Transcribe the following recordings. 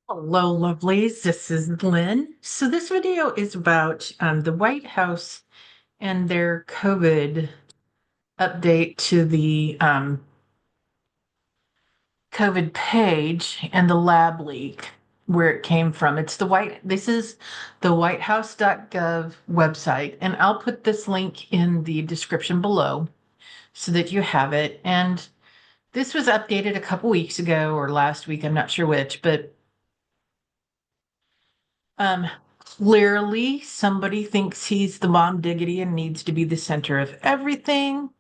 Hello, lovelies. This is Lynn. So this video is about the White House and their COVID update to the COVID page and the lab leak where it came from. This is the whitehouse.gov website, and I'll put this link in the description below so that you have it. And this was updated a couple weeks ago or last week, I'm not sure which, but Um, clearly somebody thinks he's the mom diggity and needs to be the center of everything.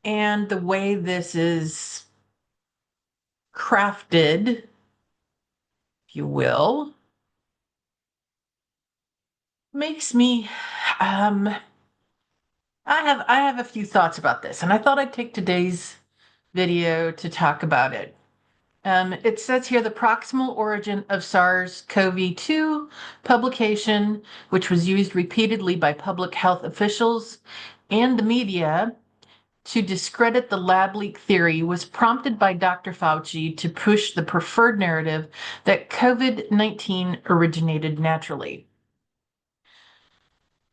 And the way this is crafted, if you will, makes me I have a few thoughts about this, and I thought I'd take today's video to talk about it. It says here the proximal origin of SARS-CoV-2 publication, which was used repeatedly by public health officials and the media to discredit the lab leak theory, was prompted by Dr. Fauci to push the preferred narrative that COVID-19 originated naturally.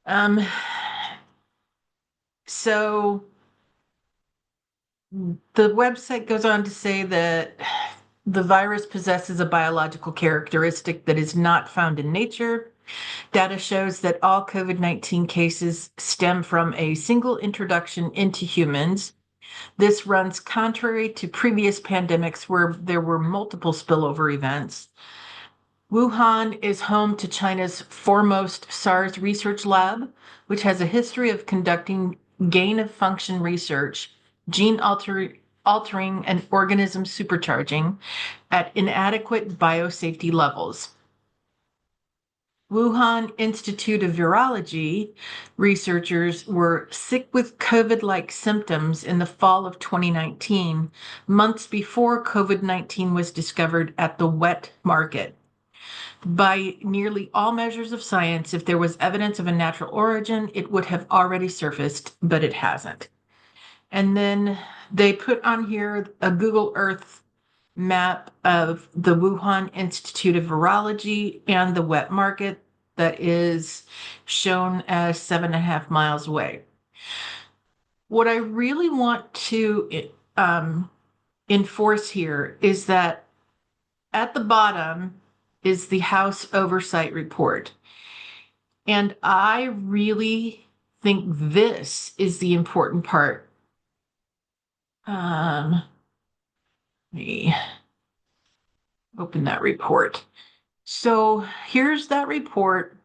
Um, so the website goes on to say that the virus possesses a biological characteristic that is not found in nature. Data shows that all COVID-19 cases stem from a single introduction into humans. This runs contrary to previous pandemics where there were multiple spillover events. Wuhan is home to China's foremost SARS research lab, which has a history of conducting gain of function research, altering and organism supercharging at inadequate biosafety levels. Wuhan Institute of Virology researchers were sick with COVID-like symptoms in the fall of 2019, months before COVID-19 was discovered at the wet market. By nearly all measures of science, if there was evidence of a natural origin, it would have already surfaced, but it hasn't. And then they put on here a Google Earth map of the Wuhan Institute of Virology and the wet market that is shown as 7.5 miles away. What I really want to enforce here is that at the bottom is the House Oversight Report. And I really think this is the important part. Let me open that report. So here's that report,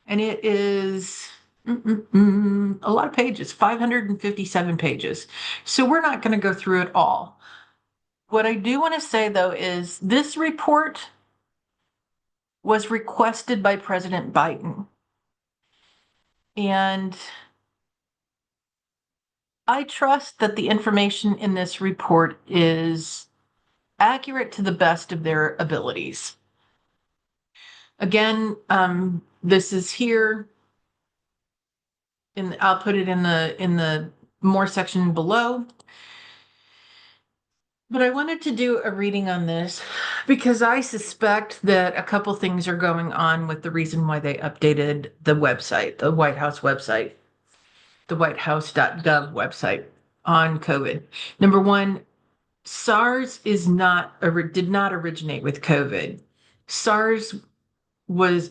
and it is a lot of pages, 557 pages. So we're not going to go through it all. What I do want to say, though, is this report was requested by President Biden. And I trust that the information in this report is accurate to the best of their abilities. Again, this is here. I'll put it in the more section below. But I wanted to do a reading on this because I suspect that a couple things are going on with the reason why they updated the website, the White House website, the whitehouse.gov website on COVID. Number one, SARS did not originate with COVID. SARS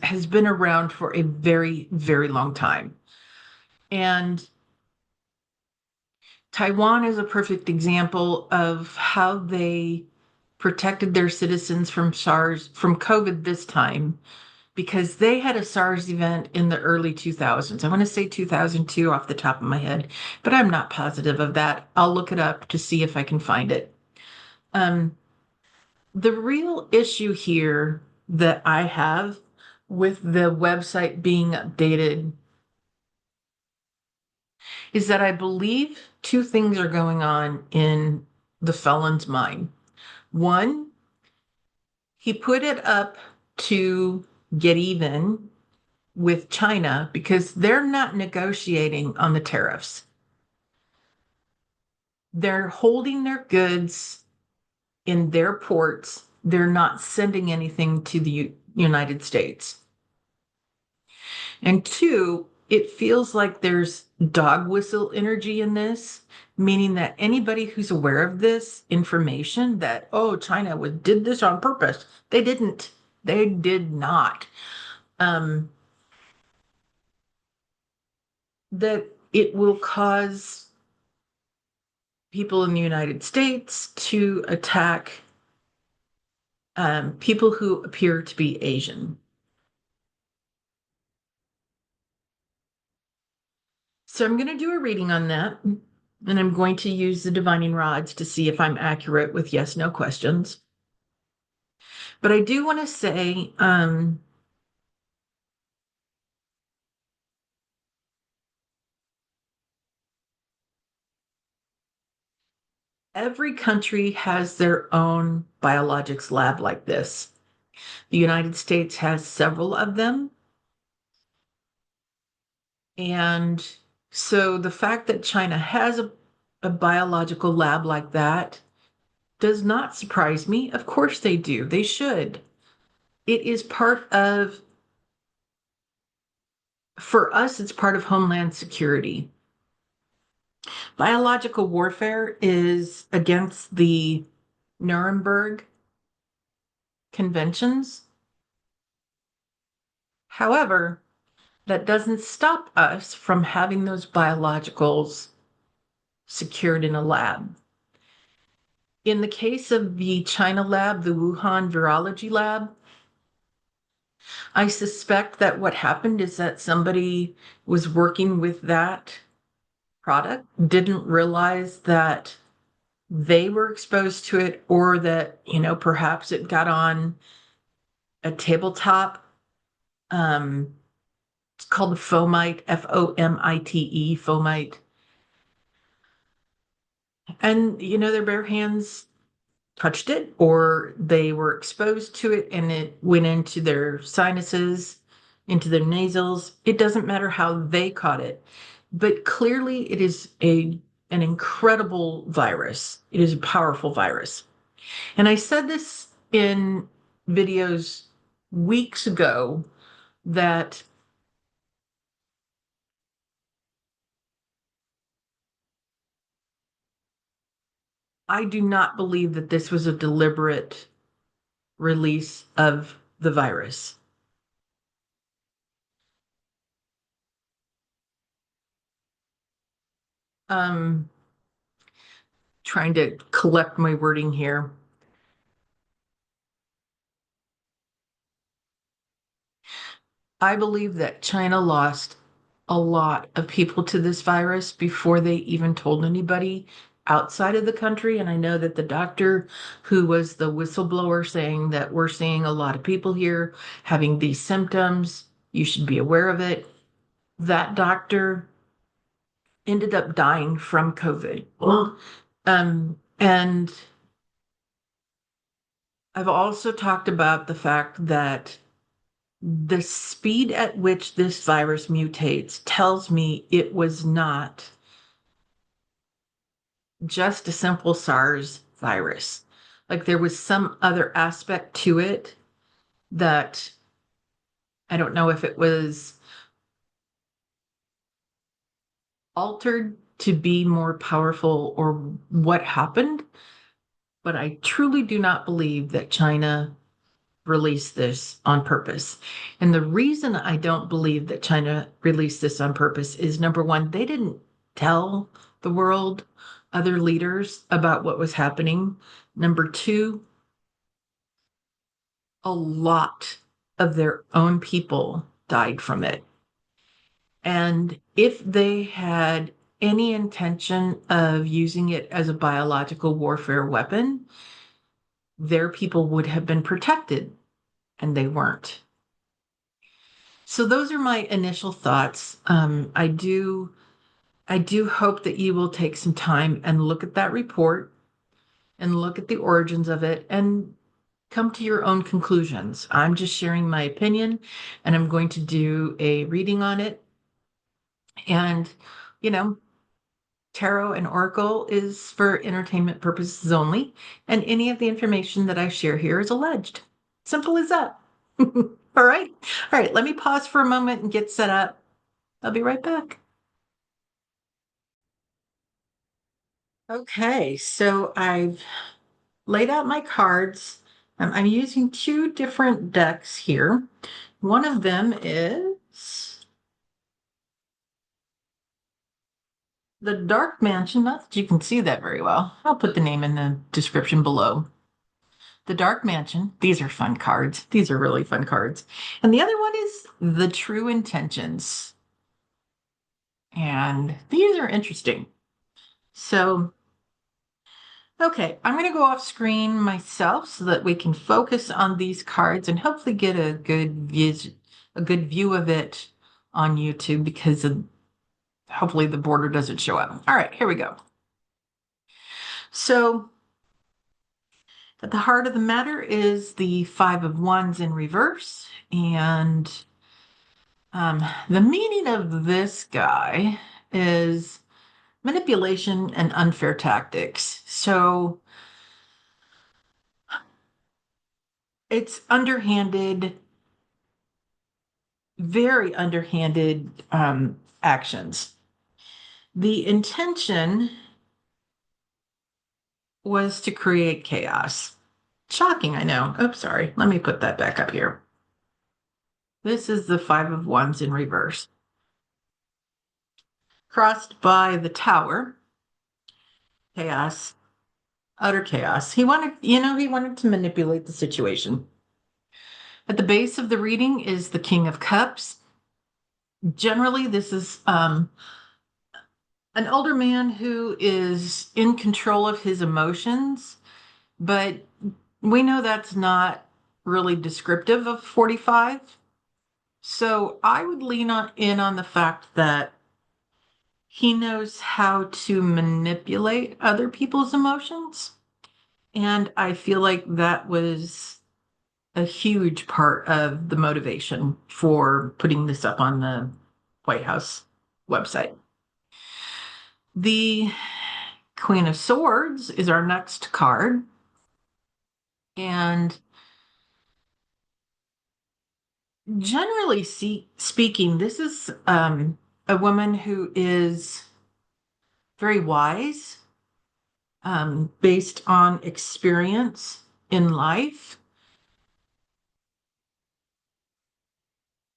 has been around for a very, very long time. And Taiwan is a perfect example of how they protected their citizens from COVID this time, because they had a SARS event in the early 2000s. I want to say 2002 off the top of my head, but I'm not positive of that. I'll look it up to see if I can find it. The real issue here that I have with the website being updated is that I believe two things are going on in the felon's mind. One, he put it up to get even with China because they're not negotiating on the tariffs. They're holding their goods in their ports they're not sending anything to the United States. And two, it feels like there's dog whistle energy in this, meaning that anybody who's aware of this information that, oh, China did this on purpose, they didn't. They did not. Um, that it will cause people in the United States to attack people who appear to be Asian. So I'm going to do a reading on that, and I'm going to use the divining rods to see if I'm accurate with yes, no questions. But I do want to say, every country has their own biologics lab like this. The United States has several of them. And so the fact that China has a biological lab like that does not surprise me. Of course they do. They should. It is part of, for us, it's part of Homeland Security. Biological warfare is against the Nuremberg conventions. However, that doesn't stop us from having those biologicals secured in a lab. In the case of the China lab, the Wuhan virology lab, I suspect that what happened is that somebody was working with that product, didn't realize that they were exposed to it, or that, perhaps it got on a tabletop. It's called the fomite, Fomite, fomite. And, their bare hands touched it, or they were exposed to it and it went into their sinuses, into their nasals. It doesn't matter how they caught it, but clearly it is an incredible virus. It is a powerful virus. And I said this in videos weeks ago that I do not believe that this was a deliberate release of the virus. Um, Trying to collect my wording here. I believe that China lost a lot of people to this virus before they even told anybody outside of the country. And I know that the doctor who was the whistleblower saying that we're seeing a lot of people here having these symptoms, you should be aware of it. That doctor ended up dying from COVID. And I've also talked about the fact that the speed at which this virus mutates tells me it was not just a simple SARS virus. Like there was some other aspect to it that I don't know if it was altered to be more powerful or what happened, but I truly do not believe that China released this on purpose. And the reason I don't believe that China released this on purpose is number one, they didn't tell the world, other leaders, about what was happening. Number two, a lot of their own people died from it. And if they had any intention of using it as a biological warfare weapon, their people would have been protected, and they weren't. So those are my initial thoughts. I do hope that you will take some time and look at that report and look at the origins of it and come to your own conclusions. I'm just sharing my opinion, and I'm going to do a reading on it. And, you know, Tarot and Oracle is for entertainment purposes only, and any of the information that I share here is alleged. Simple as that. All right. All right. Let me pause for a moment and get set up. I'll be right back. Okay. So I've laid out my cards. I'm using two different decks here. One of them is the Dark Mansion. Not that you can see that very well. I'll put the name in the description below. The Dark Mansion. These are fun cards. These are really fun cards. And the other one is the True Intentions. And these are interesting. So, okay, I'm going to go off screen myself so that we can focus on these cards and hopefully get a good view of it on YouTube because hopefully the border doesn't show up. All right, here we go. So, at the heart of the matter is the Five of Wands in reverse. And the meaning of this guy is manipulation and unfair tactics. So it's underhanded, very underhanded actions. The intention was to create chaos. Shocking, I know. Oops, sorry. Let me put that back up here. This is the Five of Wands in reverse. Crossed by the Tower. Chaos. Utter chaos. He wanted to manipulate the situation. At the base of the reading is the King of Cups. Generally, this is an older man who is in control of his emotions, but we know that's not really descriptive of 45. So I would lean in on the fact that he knows how to manipulate other people's emotions. And I feel like that was a huge part of the motivation for putting this up on the Whitehouse website. The Queen of Swords is our next card. And generally speaking, this is a woman who is very wise, based on experience in life.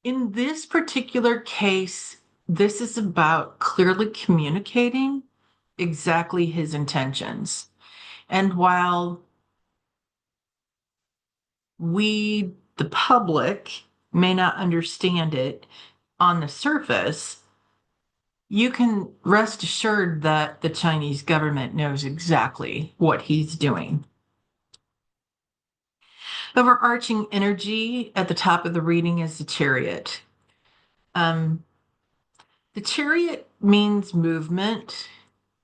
In this particular case, this is about clearly communicating exactly his intentions. And while we, the public, may not understand it on the surface, you can rest assured that the Chinese government knows exactly what he's doing. Overarching energy at the top of the reading is the Chariot. The Chariot means movement.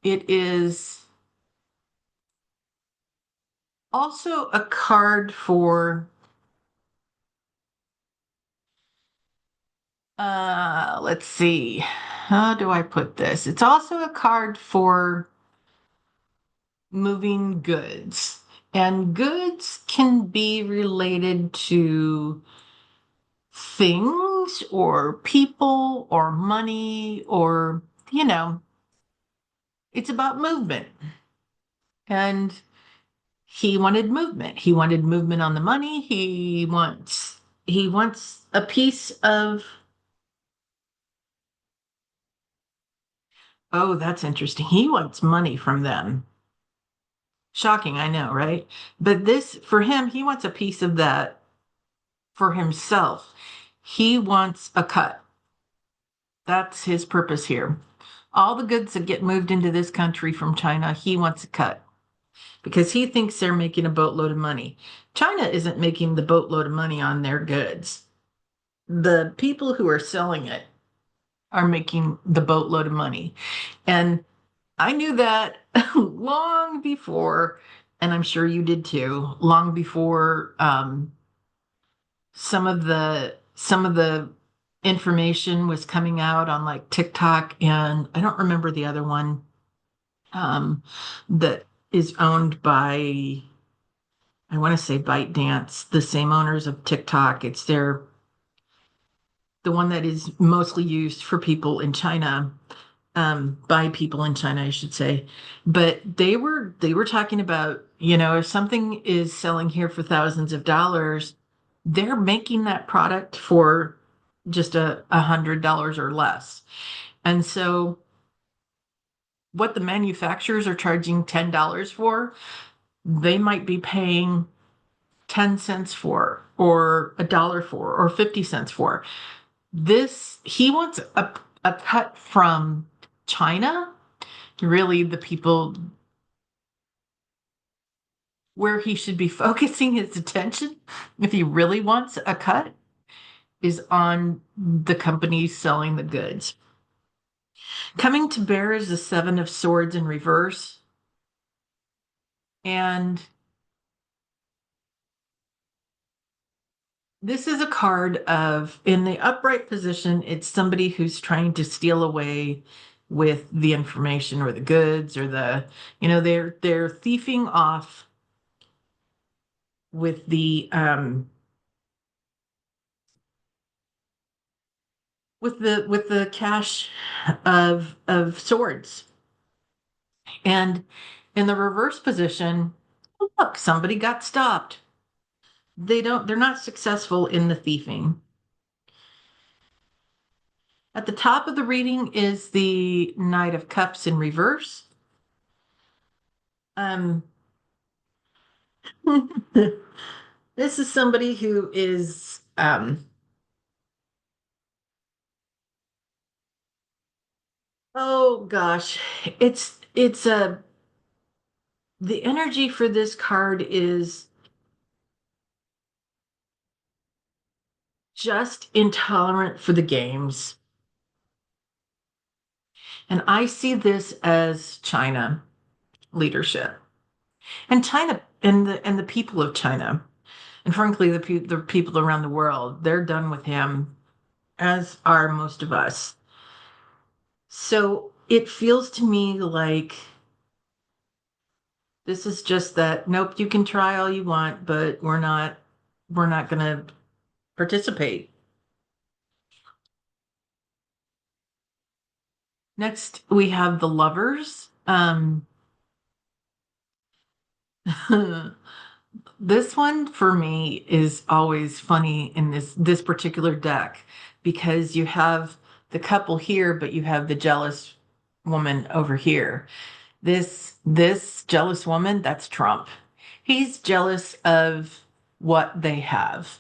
It is also a card for, let's see, how do I put this? It's also a card for moving goods. And goods can be related to things or people or money or, it's about movement. And he wanted movement. He wanted movement on the money. He wants a piece of, oh, that's interesting. He wants money from them. Shocking, I know, right? But this, for him, he wants a piece of that for himself. He wants a cut. That's his purpose here. All the goods that get moved into this country from China, he wants a cut because he thinks they're making a boatload of money. China isn't making the boatload of money on their goods. The people who are selling it are making the boatload of money. And I knew that long before, and I'm sure you did too, long before some of the information was coming out on like TikTok, and I don't remember the other one. um, that is owned by, I want to say ByteDance, the same owners of TikTok. It's the one that is mostly used for people in China, by people in China, I should say. But they were talking about, if something is selling here for thousands of dollars, they're making that product for just $100 or less. And so what the manufacturers are charging $10 for, they might be paying 10 cents for, or a dollar for, or 50 cents for. He wants a cut from China, really the people where he should be focusing his attention if he really wants a cut is on the companies selling the goods. Coming to bear is the Seven of Swords in reverse. And this is a card of, in the upright position, it's somebody who's trying to steal away with the information or the goods, or they're thieving off with the cash of swords. And in the reverse position, look, somebody got stopped. They're not successful in the thieving. At the top of the reading is the Knight of Cups in reverse. Um, this is somebody who is, oh gosh, it's a the energy for this card is just intolerant for the games. And I see this as China leadership, and China, and the people of China, and frankly the people around the world. They're done with him, as are most of us. So it feels to me like this is just that, nope, you can try all you want, but we're not going to participate. Next, we have the Lovers. This one for me is always funny in this particular deck, because you have the couple here, but you have the jealous woman over here. This jealous woman, that's Trump. He's jealous of what they have.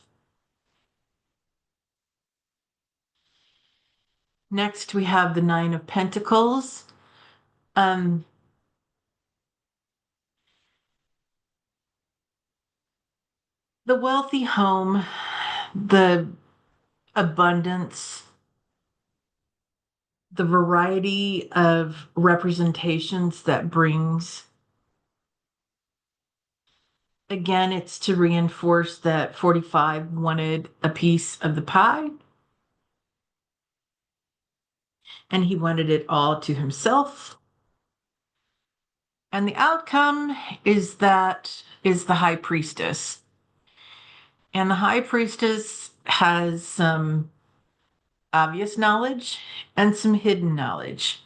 Next, we have the Nine of Pentacles. Um, the wealthy home, the abundance, the variety of representations that brings. Again, it's to reinforce that 45 wanted a piece of the pie, and he wanted it all to himself. And the outcome is the high priestess. And the high priestess has some obvious knowledge and some hidden knowledge,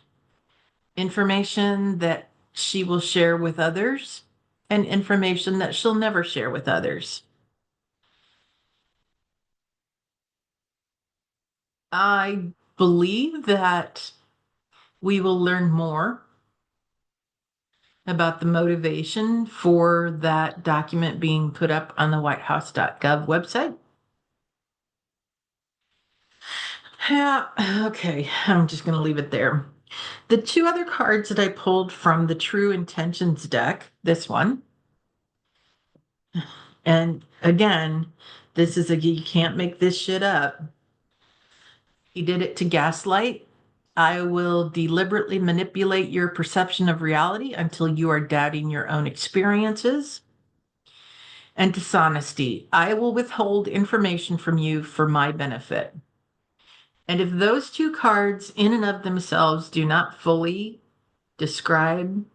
information that she will share with others, and information that she'll never share with others. I believe that we will learn more about the motivation for that document being put up on the whitehouse.gov website. Yeah, okay, I'm just going to leave it there. The two other cards that I pulled from the True Intentions deck, this one, and again, this is you can't make this shit up. He did it to gaslight. I will deliberately manipulate your perception of reality until you are doubting your own experiences. And dishonesty. I will withhold information from you for my benefit. And if those two cards in and of themselves do not fully describe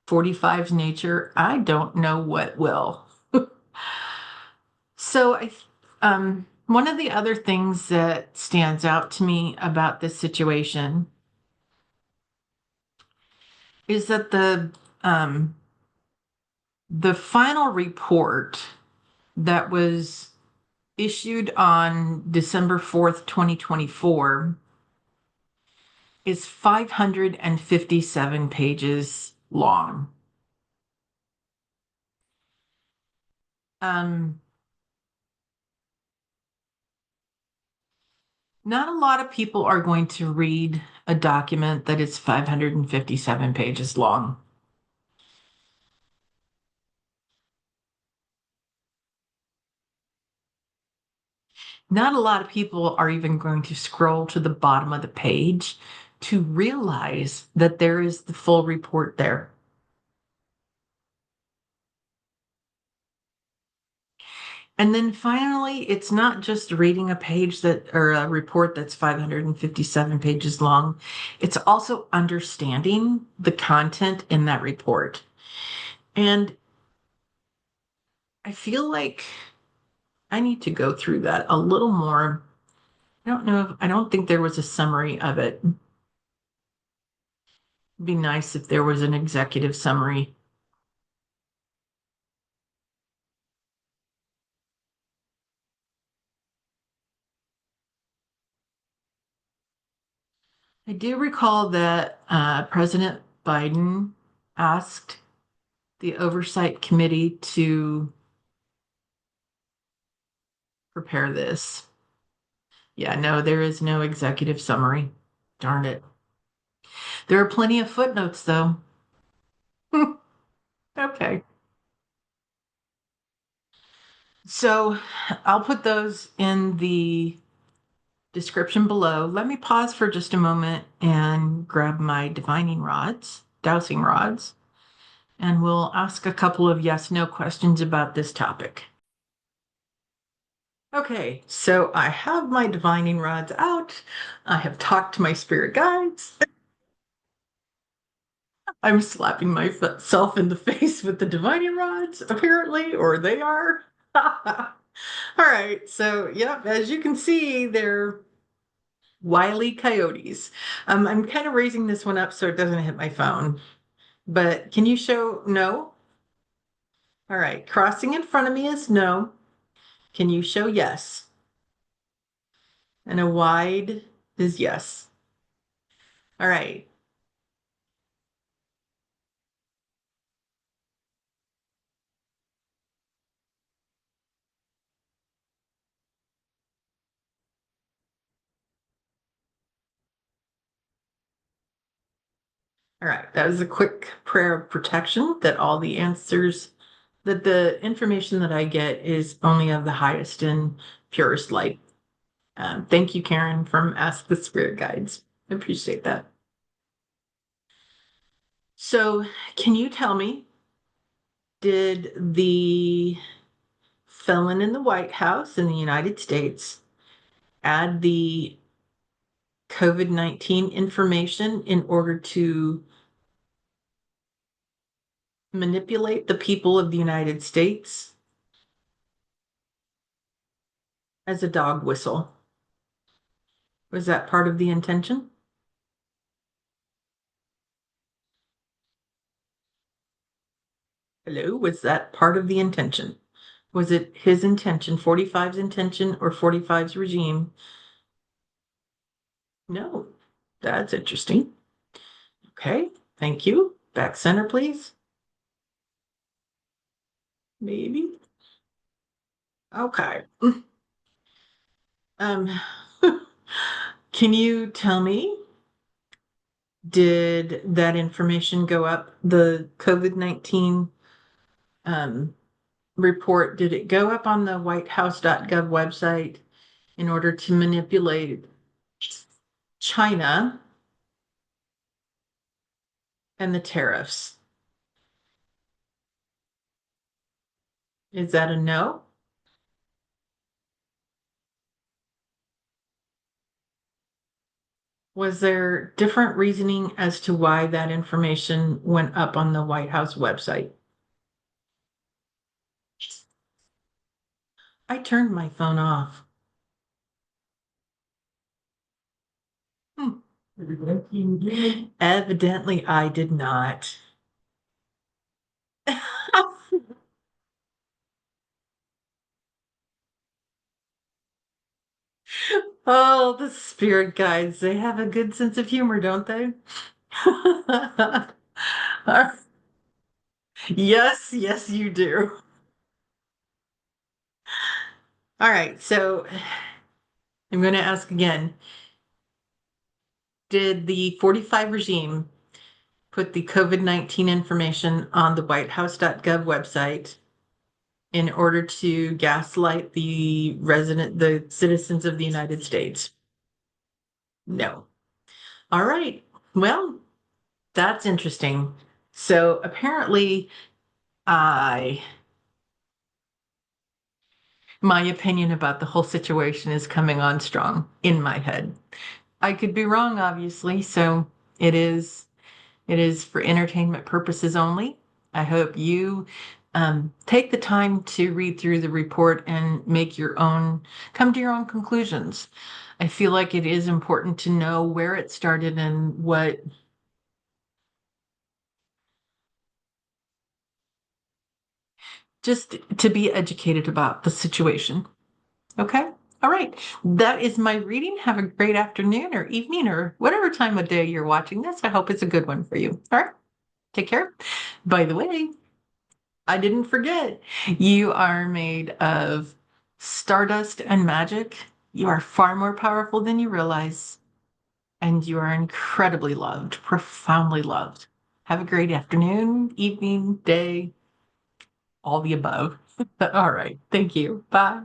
45's nature, I don't know what will. So one of the other things that stands out to me about this situation is that the final report that was issued on December 4th, 2024 is 557 pages long. Um, Not a lot of people are going to read a document that is 557 pages long. Not a lot of people are even going to scroll to the bottom of the page to realize that there is the full report there. And then finally, it's not just reading a page that or a report that's 557 pages long, it's also understanding the content in that report. And I feel like I need to go through that a little more. I don't think there was a summary of it. It'd be nice if there was an executive summary. I do recall that President Biden asked the Oversight Committee to prepare this. Yeah, no, there is no executive summary. Darn it. There are plenty of footnotes, though. Okay. So I'll put those in the description below. Let me pause for just a moment and grab my divining rods, dowsing rods, and we'll ask a couple of yes no questions about this topic. Okay, so I have my divining rods out. I have talked to my spirit guides. I'm slapping myself in the face with the divining rods, apparently, or they are. All right, so yep, as you can see, they're wily coyotes. I'm kind of raising this one up so it doesn't hit my phone. But can you show no? All right, crossing in front of me is no. Can you show yes? And a wide is yes. All right. All right. That was a quick prayer of protection that all the answers, that the information that I get is only of the highest and purest light. Thank you, Karen, from Ask the Spirit Guides. I appreciate that. So, can you tell me, did the felon in the White House in the United States add the COVID-19 information in order to manipulate the people of the United States as a dog whistle? Was that part of the intention? Hello, was that part of the intention? Was it his intention, 45's intention, or 45's regime? No. That's interesting. Okay, thank you. Back center, please. Maybe. Okay. Um, can you tell me, did that information go up, the COVID-19 um, report, did it go up on the whitehouse.gov website in order to manipulate China and the tariffs? Is that a no? Was there different reasoning as to why that information went up on the White House website? I turned my phone off. Hmm. Evidently, I did not. Oh, the spirit guides, they have a good sense of humor, don't they? Yes, yes, you do. All right, so I'm going to ask again. Did the 45 regime put the COVID-19 information on the whitehouse.gov website in order to gaslight the citizens of the United States? No. All right. Well, that's interesting. So apparently, I my opinion about the whole situation is coming on strong in my head. I could be wrong, obviously, so it is it is for entertainment purposes only. I hope you take the time to read through the report and come to your own conclusions. I feel like it is important to know where it started and just to be educated about the situation. Okay. All right. That is my reading. Have a great afternoon or evening or whatever time of day you're watching this. I hope it's a good one for you. All right. Take care. By the way, I didn't forget. You are made of stardust and magic. You are far more powerful than you realize, and you are incredibly loved, profoundly loved. Have a great afternoon, evening, day, all the above. All right. Thank you. Bye.